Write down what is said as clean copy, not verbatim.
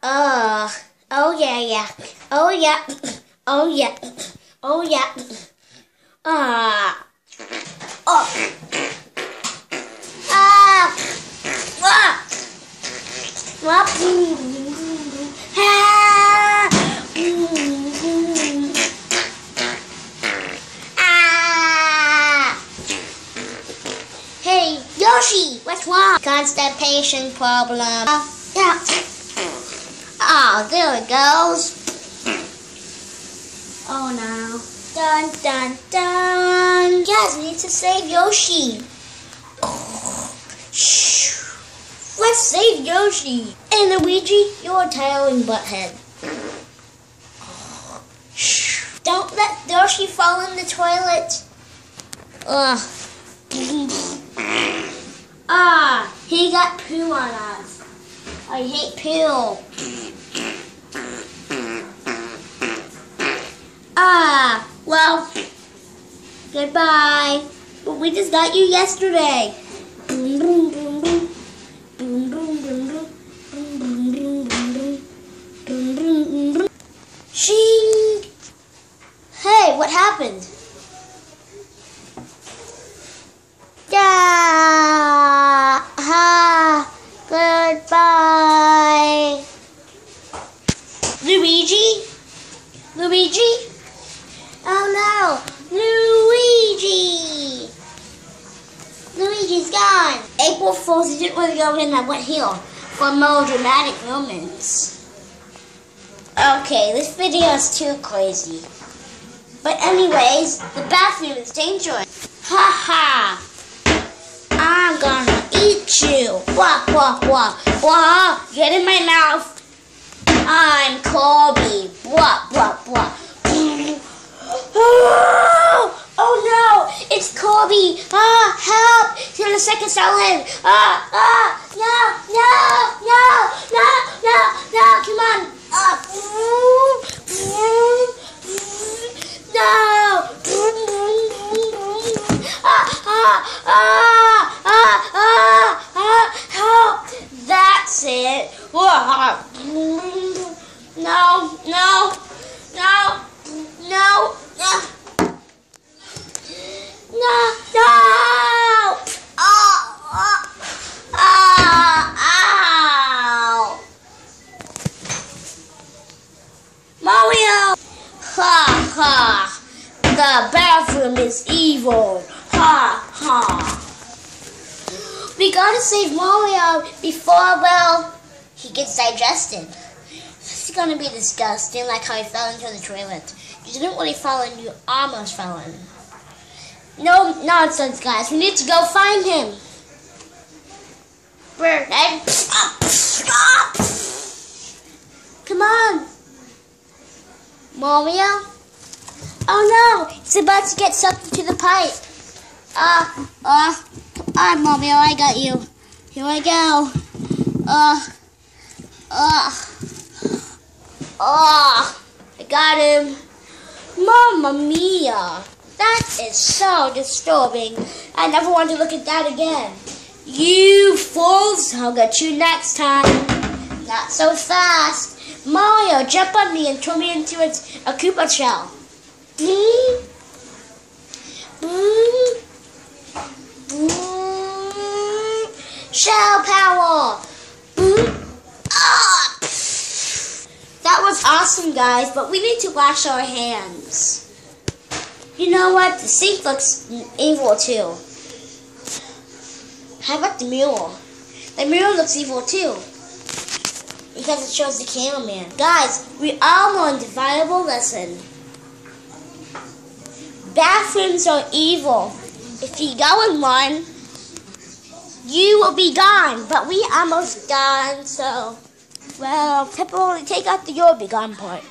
Oh yeah, yeah. Oh yeah. Oh yeah. Oh yeah. Ah. Oh. Ah. Ah. Ah. Ah. Hey, Yoshi, what's wrong? Constipation problem. Yeah. Oh, there it goes. Oh no. Dun dun dun. Yes, we need to save Yoshi. Let's save Yoshi. And Luigi, you're a tiling butthead. Don't let Yoshi fall in the toilet. Ugh. Ah, he got poo on us. I hate poo. Ah, well, goodbye. But we just got you yesterday. Boom, boom, boom, boom. Boom, boom, boom, boom. Boom, boom, boom, boom, boom. Boom, boom, boom, boom. Shing! Hey, what happened? Yeah! Ha! Goodbye. Luigi? Luigi? Oh no! Luigi! Luigi's gone! April Fool's didn't really go in, I went here for more dramatic moments. Okay, this video is too crazy. But anyways, the bathroom is dangerous. Ha ha! I'm gonna eat you! Wah wah wah! Wah! Get in my mouth! I'm Corby! Wah wah wah! Oh no! It's Corby! Ah, help! He's on the second island! No! Come on! Help! That's it! No! Ow! Mario! Ha ha! The bathroom is evil! Ha ha! We gotta save Mario before, well, he gets digested. This is gonna be disgusting, like how he fell into the toilet. You didn't really fall in, you almost fell in. No nonsense, guys. We need to go find him. Come on. Mario? Oh no, he's about to get sucked into the pipe. Mario, I got you. Here I go. I got him. Mamma mia. That is so disturbing. I never want to look at that again. You fools, I'll get you next time. Not so fast. Mario, jump on me and turn me into a Koopa shell. Shell power. That was awesome, guys, but we need to wash our hands. You know what? The sink looks evil too. How about the mirror? The mirror looks evil too. Because it shows the cameraman. Guys, we all learned a valuable lesson. Bathrooms are evil. If you go in one, you will be gone. But we almost gone, so, well, temporarily take out the you'll be gone part.